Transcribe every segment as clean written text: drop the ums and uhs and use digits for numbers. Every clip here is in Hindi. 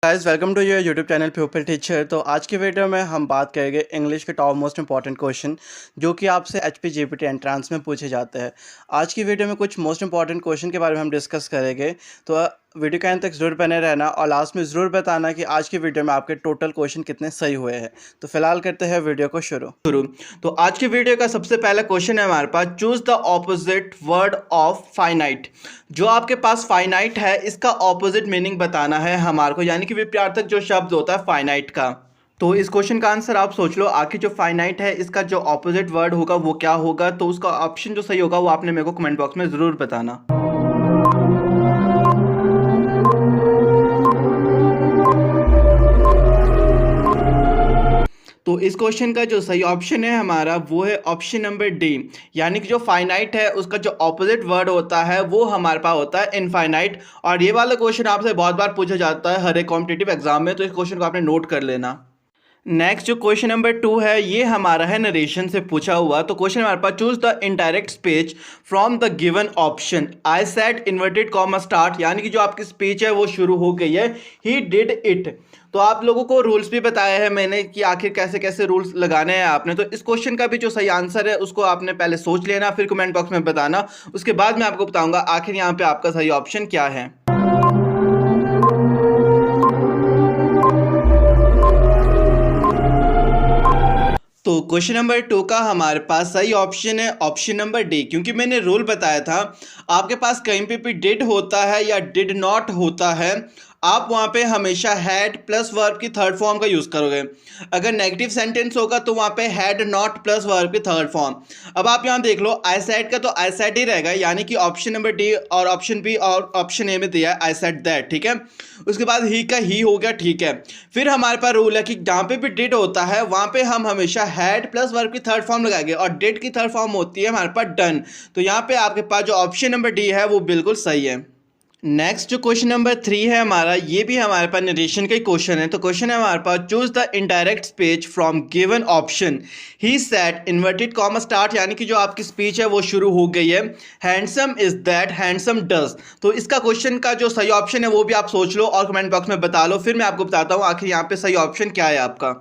Guys welcome to your YouTube channel pupil teacher. तो आज की वीडियो में हम बात करेंगे इंग्लिश के टॉप मोस्ट इंपॉर्टेंट क्वेश्चन जो कि आपसे एचपीजीपीटी एंट्रेंस में पूछे जाते हैं। आज की वीडियो में कुछ मोस्ट इंपॉर्टेंट क्वेश्चन के बारे में हम डिस्कस करेंगे, तो वीडियो के अंत तक ज़रूर बने रहना और लास्ट में ज़रूर बताना कि आज की वीडियो में आपके टोटल क्वेश्चन कितने सही हुए हैं। तो फिलहाल करते हैं वीडियो को शुरू। तो आज की वीडियो का सबसे पहला क्वेश्चन है हमारे पास, choose the opposite word of finite. जो आपके पास फाइनाइट है इसका ऑपोजिट मीनिंग बताना है हमारे को, यानी कि विपरीतार्थक जो शब्द होता है फाइनाइट का। तो इस क्वेश्चन का आंसर आप सोच लो, आखिर जो फाइनाइट है इसका जो ऑपोजिट वर्ड होगा वो क्या होगा। तो उसका ऑप्शन जो सही होगा वो आपने मेरे को कमेंट बॉक्स में ज़रूर बताना। तो इस क्वेश्चन का जो सही ऑप्शन है हमारा वो है ऑप्शन नंबर डी, यानी कि जो फाइनाइट है उसका जो ऑपोजिट वर्ड होता है वो हमारे पास होता है इनफाइनाइट। और ये वाला क्वेश्चन आपसे बहुत बार पूछा जाता है हर एक कॉम्पिटिटिव एग्जाम में, तो इस क्वेश्चन को आपने नोट कर लेना। नेक्स्ट जो क्वेश्चन नंबर 2 है ये हमारा है नरेशन से पूछा हुआ। तो क्वेश्चन हमारे पास, choose the indirect speech from the given option. I said inverted comma start, यानी कि जो आपकी स्पीच है वो शुरू हो गई है ही डिड इट। तो आप लोगों को रूल्स भी बताया है मैंने कि आखिर कैसे कैसे रूल्स लगाने हैं आपने। तो इस क्वेश्चन का भी जो सही आंसर है उसको आपने पहले सोच लेना, फिर कमेंट बॉक्स में बताना। उसके बाद मैं आपको बताऊंगा आखिर यहाँ पे आपका सही ऑप्शन क्या है। तो क्वेश्चन नंबर 2 का हमारे पास सही ऑप्शन है ऑप्शन नंबर डी, क्योंकि मैंने रूल बताया था आपके पास कहीं पे भी डिड होता है या डिड नॉट होता है, आप वहाँ पे हमेशा हैड प्लस वर्ब की थर्ड फॉर्म का यूज़ करोगे। अगर नेगेटिव सेंटेंस होगा तो वहाँ पे हैड नॉट प्लस वर्ब की थर्ड फॉर्म। अब आप यहाँ देख लो, आई सेड का तो आई सेड ही रहेगा, यानी कि ऑप्शन नंबर डी और ऑप्शन बी और ऑप्शन ए में दिया है आई सेड दैट, ठीक है। उसके बाद ही का ही हो गया, ठीक है। फिर हमारे पास रूल है कि जहाँ पे भी डिड होता है वहाँ पे हम हमेशा हैड प्लस वर्ब की थर्ड फॉर्म लगाएंगे, और डिड की थर्ड फॉर्म होती है हमारे पास डन। तो यहाँ पे आपके पास जो ऑप्शन नंबर डी है वो बिल्कुल सही है। नेक्स्ट जो क्वेश्चन नंबर 3 है हमारा, ये भी हमारे पास नरेशन का ही क्वेश्चन है। तो क्वेश्चन है हमारे पास, choose the indirect speech from given option. He said inverted comma start, यानी कि जो आपकी स्पीच है वो शुरू हो गई है handsome is that handsome does. तो इसका क्वेश्चन का जो सही ऑप्शन है वो भी आप सोच लो और कमेंट बॉक्स में बता लो, फिर मैं आपको बताता हूँ आखिर यहाँ पे सही ऑप्शन क्या है आपका।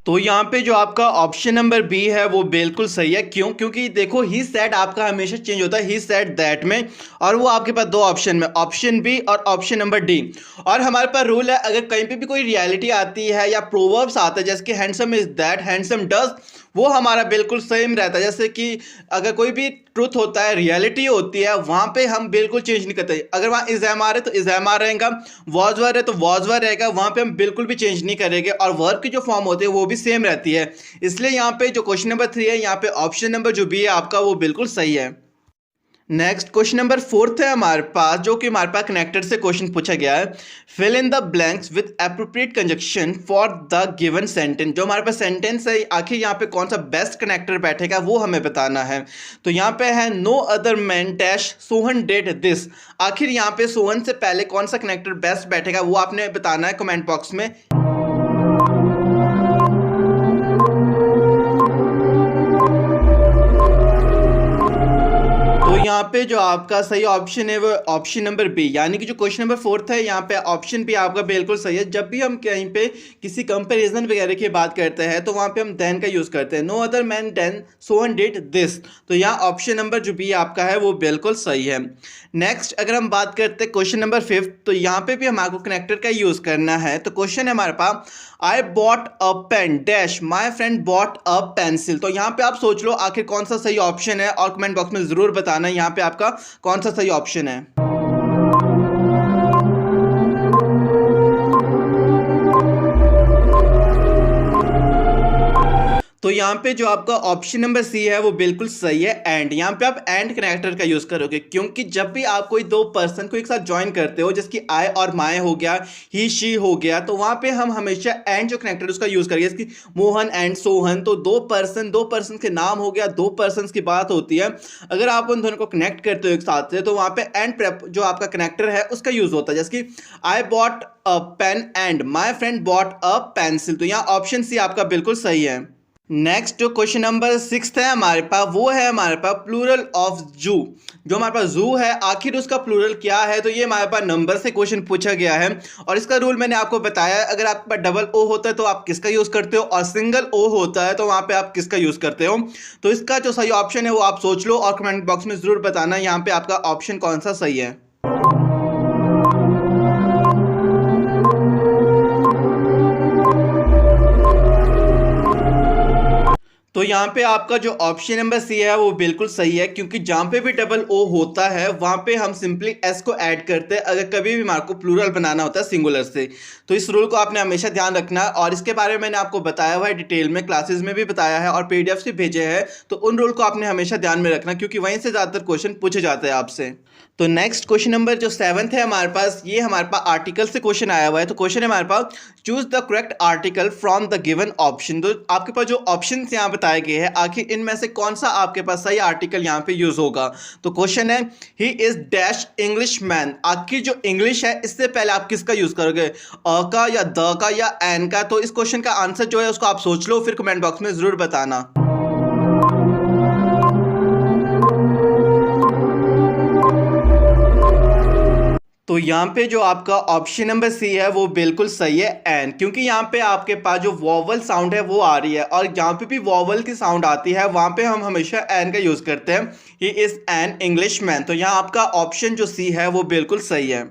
तो यहाँ पे जो आपका ऑप्शन नंबर बी है वो बिल्कुल सही है। क्यों? क्योंकि देखो ही सेड आपका हमेशा चेंज होता है ही सेड दैट में, और वो आपके पास दो ऑप्शन में, ऑप्शन बी और ऑप्शन नंबर डी। और हमारे पास रूल है, अगर कहीं पे भी कोई रियलिटी आती है या प्रोवर्ब्स आता है जैसे कि handsome is that handsome does, वो हमारा बिल्कुल सेम रहता है। जैसे कि अगर कोई भी ट्रुथ होता है, रियलिटी होती है, वहाँ पे हम बिल्कुल चेंज नहीं करते। अगर वहाँ इज एम आर है तो इज एम आर रहेगा, वॉज वर है तो वॉज वर रहेगा, वहाँ पे हम बिल्कुल भी चेंज नहीं करेंगे। और वर्ब की जो फॉर्म होती है वो भी सेम रहती है। इसलिए यहाँ पे जो क्वेश्चन नंबर 3 है, यहाँ पे ऑप्शन नंबर जो बी है आपका वो बिल्कुल सही है। नेक्स्ट क्वेश्चन नंबर 4 है हमारे पास, जो कि हमारे पास कनेक्टेड से क्वेश्चन पूछा गया है। Fill in the blanks with appropriate conjunction for the given sentence. जो हमारे पास सेंटेंस है, आखिर यहाँ पे कौन सा बेस्ट कनेक्टर बैठेगा वो हमें बताना है। तो यहाँ पे है no other man dash Sohan did this. आखिर यहाँ पे सोहन से पहले कौन सा कनेक्टर बेस्ट बैठेगा वो आपने बताना है कमेंट बॉक्स में। यहाँ पे जो आपका सही ऑप्शन है वो ऑप्शन नंबर बी, यानी कि जो क्वेश्चन नंबर 4 है यहाँ पे ऑप्शन बी आपका बिल्कुल सही है। जब भी हम कहीं पे किसी कंपैरिजन वगैरह की बात करते हैं तो वहाँ पे हम देन का यूज़ करते हैं, no other man than Sohan did this. तो यहाँ ऑप्शन नंबर जो बी आपका है वो बिल्कुल सही है। नेक्स्ट अगर हम बात करते हैं क्वेश्चन नंबर 5, तो यहाँ पे भी हमारे को कनेक्टर का यूज़ करना है। तो क्वेश्चन है हमारे पास, I bought a pen dash my friend bought a pencil. तो यहाँ पे आप सोच लो आखिर कौन सा सही ऑप्शन है और कमेंट बॉक्स में ज़रूर बताना यहाँ पे आपका कौन सा सही ऑप्शन है। तो यहाँ पे जो आपका ऑप्शन नंबर सी है वो बिल्कुल सही है, एंड। यहाँ पे आप एंड कनेक्टर का यूज करोगे, क्योंकि जब भी आप कोई दो पर्सन को एक साथ ज्वाइन करते हो, जैसे कि आई और माय हो गया, ही शी हो गया, तो वहाँ पे हम हमेशा एंड जो कनेक्टर उसका यूज करेंगे। जैसे कि मोहन एंड सोहन, तो दो पर्सन के नाम हो गया, दो पर्सन की बात होती है। अगर आप उन दोनों को कनेक्ट करते हो एक साथ से, तो वहाँ पे एंड जो आपका कनेक्टर है उसका यूज होता है। जैसे कि I bought a pen and my friend bought a pencil. तो यहाँ ऑप्शन सी आपका बिल्कुल सही है। नेक्स्ट जो क्वेश्चन नंबर 6 है हमारे पास, वो है हमारे पास प्लूरल ऑफ जू। जो हमारे पास जू है, आखिर उसका प्लूरल क्या है? तो ये हमारे पास नंबर से क्वेश्चन पूछा गया है और इसका रूल मैंने आपको बताया है। अगर आपके पास डबल ओ होता है तो आप किसका यूज़ करते हो, और सिंगल ओ होता है तो वहाँ पे आप किसका यूज़ करते हो। तो इसका जो सही ऑप्शन है वो आप सोच लो और कमेंट बॉक्स में ज़रूर बताना यहाँ पे आपका ऑप्शन कौन सा सही है। तो यहाँ पे आपका जो ऑप्शन नंबर सी है वो बिल्कुल सही है, क्योंकि जहाँ पे भी डबल ओ होता है वहाँ पे हम सिंपली एस को ऐड करते हैं अगर कभी भी हमारे को प्लूरल बनाना होता है सिंगुलर से। तो इस रूल को आपने हमेशा ध्यान रखना, और इसके बारे में मैंने आपको बताया हुआ है डिटेल में, क्लासेस में भी बताया है और पीडीएफ भी भेजे हैं। तो उन रूल को आपने हमेशा ध्यान में रखना, क्योंकि वहीं से ज़्यादातर क्वेश्चन पूछे जाते हैं आपसे। तो नेक्स्ट क्वेश्चन नंबर जो 7 है हमारे पास, ये हमारे पास आर्टिकल से क्वेश्चन आया हुआ है। तो क्वेश्चन है हमारे पास, choose the correct article from the given option. तो आपके पास जो ऑप्शन यहाँ बताए गए हैं, आखिर इनमें से कौन सा आपके पास सही आर्टिकल यहाँ पे यूज होगा। तो क्वेश्चन है, he is dash English man. आखिर जो इंग्लिश है इससे पहले आप किसका यूज करोगे, अ का या द का या एन का। तो इस क्वेश्चन का आंसर जो है उसको आप सोच लो, फिर कमेंट बॉक्स में जरूर बताना। तो यहाँ पे जो आपका ऑप्शन नंबर सी है वो बिल्कुल सही है, एन, क्योंकि यहाँ पे आपके पास जो वॉवल साउंड है वो आ रही है, और जहाँ पे भी वॉवल की साउंड आती है वहाँ पे हम हमेशा एन का यूज़ करते हैं। He is an English man. तो यहाँ आपका ऑप्शन जो सी है वो बिल्कुल सही है।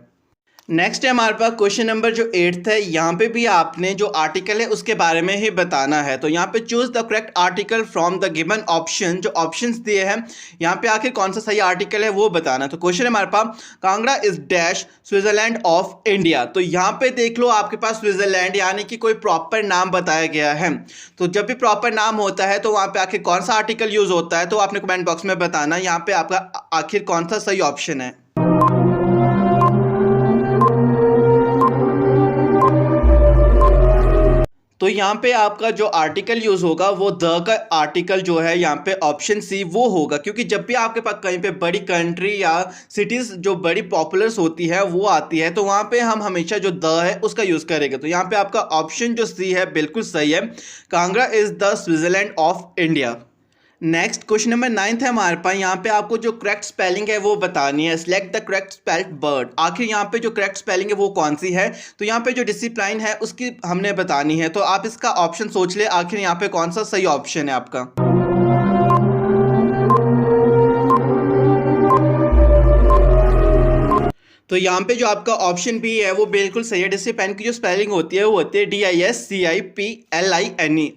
नेक्स्ट है हमारे पास क्वेश्चन नंबर जो 8 है। यहाँ पे भी आपने जो आर्टिकल है उसके बारे में ही बताना है। तो यहाँ पे choose the correct article from the given option. जो ऑप्शंस दिए हैं यहाँ पे आखिर कौन सा सही आर्टिकल है वो बताना है। तो क्वेश्चन है हमारे पास, Kangra is dash Switzerland of India. तो यहाँ पे देख लो आपके पास स्विट्जरलैंड यानी कि कोई प्रॉपर नाम बताया गया है। तो जब भी प्रॉपर नाम होता है तो वहाँ पे आखिर कौन सा आर्टिकल यूज होता है, तो आपने कमेंट बॉक्स में बताना यहाँ पे आपका आखिर कौन सा सही ऑप्शन है। तो यहाँ पे आपका जो आर्टिकल यूज होगा वो द का आर्टिकल जो है यहाँ पे ऑप्शन सी वो होगा, क्योंकि जब भी आपके पास कहीं पे बड़ी कंट्री या सिटीज जो बड़ी पॉपुलर्स होती है वो आती है तो वहाँ पे हम हमेशा जो द है उसका यूज करेंगे। तो यहाँ पे आपका ऑप्शन जो सी है बिल्कुल सही है, Kangra is the Switzerland of India. Next question number 9 है हमारे पास। यहाँ पे आपको जो करेक्ट स्पेलिंग है वो बतानी है। Select the correct spelled bird. आखिर यहाँ पे जो करेक्ट स्पेलिंग है वो कौन सी है। तो यहाँ पे जो डिसिप्लिन है उसकी हमने बतानी है। तो आप इसका ऑप्शन सोच ले, आखिर यहाँ पे कौन सा सही ऑप्शन है आपका। तो यहाँ पे जो आपका ऑप्शन बी है वो बिल्कुल सही है। डिसिप्लिन की जो स्पेलिंग होती है वो होती है DISCIPLINE।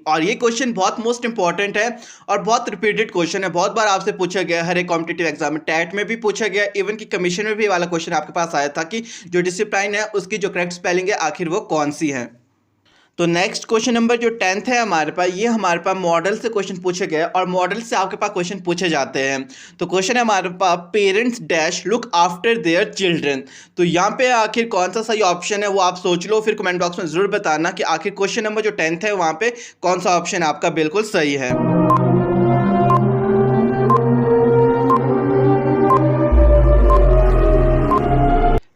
और ये क्वेश्चन बहुत मोस्ट इंपॉर्टेंट है और बहुत रिपीटेड क्वेश्चन है, बहुत बार आपसे पूछा गया, हर एक कॉम्पिटिटिव एग्जाम में, टैट में भी पूछा गया, इवन की कमीशन में भी वाला क्वेश्चन आपके पास आया था कि जो डिसिप्लिन है उसकी जो करेक्ट स्पेलिंग है आखिर वो कौन सी है। तो नेक्स्ट क्वेश्चन नंबर जो 10 है हमारे पास, ये हमारे पास मॉडल से क्वेश्चन पूछे गए और मॉडल से आपके पास क्वेश्चन पूछे जाते हैं। तो क्वेश्चन है हमारे पास, parents dash look after their children. तो यहाँ पे आखिर कौन सा सही ऑप्शन है वो आप सोच लो, फिर कमेंट बॉक्स में जरूर बताना कि आखिर क्वेश्चन नंबर जो 10 है वहाँ पे कौन सा ऑप्शन आपका बिल्कुल सही है।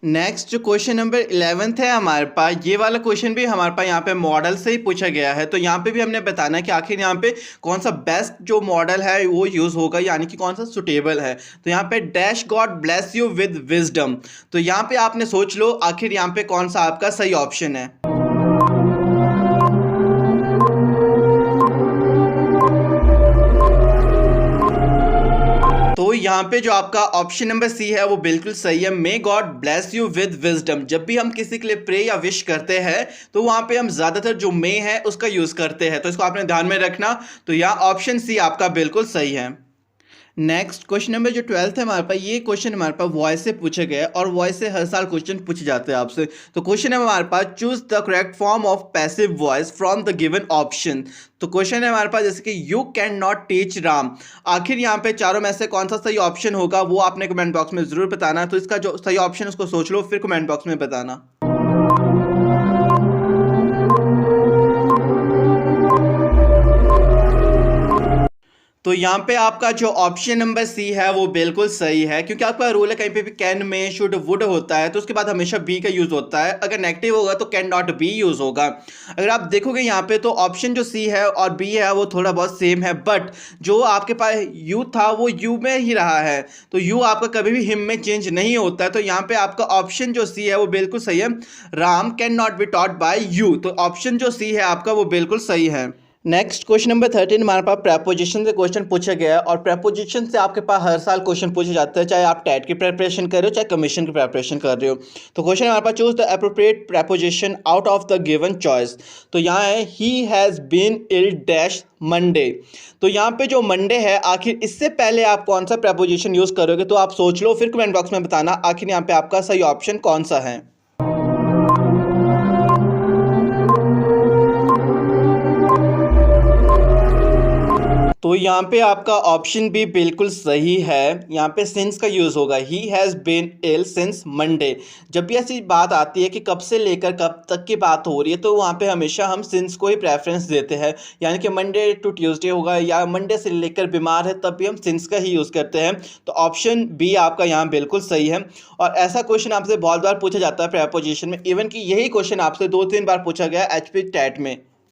नेक्स्ट जो क्वेश्चन नंबर 11 है हमारे पास, ये वाला क्वेश्चन भी हमारे पास यहाँ पे मॉडल से ही पूछा गया है। तो यहाँ पे भी हमने बताना है कि आखिर यहाँ पे कौन सा बेस्ट जो मॉडल है वो यूज़ होगा, यानी कि कौन सा सुटेबल है। तो यहाँ पे dash God bless you with wisdom. तो यहाँ पे आपने सोच लो आखिर यहाँ पे कौन सा आपका सही ऑप्शन है। तो यहाँ पे जो आपका ऑप्शन नंबर सी है वो बिल्कुल सही है, may God bless you with wisdom. जब भी हम किसी के लिए प्रे या विश करते हैं तो वहाँ पे हम ज़्यादातर जो मे है उसका यूज़ करते हैं। तो इसको आपने ध्यान में रखना। तो यहाँ ऑप्शन सी आपका बिल्कुल सही है। नेक्स्ट क्वेश्चन नंबर जो 12 है हमारे पास, ये क्वेश्चन हमारे पास वॉइस से पूछे गए और वॉइस से हर साल क्वेश्चन पूछे जाते हैं आपसे। तो क्वेश्चन है हमारे पास, choose the correct form of passive voice from the given option. तो क्वेश्चन है हमारे पास जैसे कि you can not teach Ram. आखिर यहाँ पे चारों में से कौन सा सही ऑप्शन होगा वो आपने कमेंट बॉक्स में जरूर बताना। तो इसका जो सही ऑप्शन है उसको सोच लो, फिर कमेंट बॉक्स में बताना। तो यहाँ पे आपका जो ऑप्शन नंबर सी है वो बिल्कुल सही है, क्योंकि आपका रूल है कहीं पे भी कैन में शुड वुड होता है तो उसके बाद हमेशा बी का यूज होता है। अगर नेगेटिव होगा तो कैन नॉट बी यूज होगा। अगर आप देखोगे यहाँ पे तो ऑप्शन जो सी है और बी है वो थोड़ा बहुत सेम है, बट जो आपके पास यू था वो यू में ही रहा है, तो यू आपका कभी भी हिम में चेंज नहीं होता है। तो यहाँ पे आपका ऑप्शन जो सी है वो बिल्कुल सही है, Ram can not be taught by you. तो ऑप्शन जो सी है आपका वो बिल्कुल सही है। नेक्स्ट क्वेश्चन नंबर 13 हमारे पास प्रेपोजिशन से क्वेश्चन पूछा गया है, और प्रेपोजिशन से आपके पास हर साल क्वेश्चन पूछे जाते हैं, चाहे आप टेट की प्रिपरेशन कर रहे हो चाहे कमीशन की प्रिपरेशन कर रहे हो। तो क्वेश्चन हमारे पास, choose the appropriate preposition out of the given choice. तो यहाँ है he has been ill dash Monday. तो यहाँ पे जो मंडे है, आखिर इससे पहले आप कौन सा प्रेपोजिशन यूज़ करोगे, तो आप सोच लो, फिर कमेंट बॉक्स में बताना आखिर यहाँ पे आपका सही ऑप्शन कौन सा है। तो यहाँ पे आपका ऑप्शन भी बिल्कुल सही है, यहाँ पे सिंस का यूज़ होगा, he has been ill since Monday. जब भी ऐसी बात आती है कि कब से लेकर कब तक की बात हो रही है, तो वहाँ पे हमेशा हम सिंस को ही प्रेफरेंस देते हैं, यानी कि मंडे टू ट्यूसडे होगा या मंडे से लेकर बीमार है तब भी हम सिंस का ही यूज़ करते हैं। तो ऑप्शन बी आपका यहाँ बिल्कुल सही है। और ऐसा क्वेश्चन आपसे बहुत बार पूछा जाता है प्रेपोजिशन में, इवन कि यही क्वेश्चन आपसे 2-3 बार पूछा गया HP टेट में।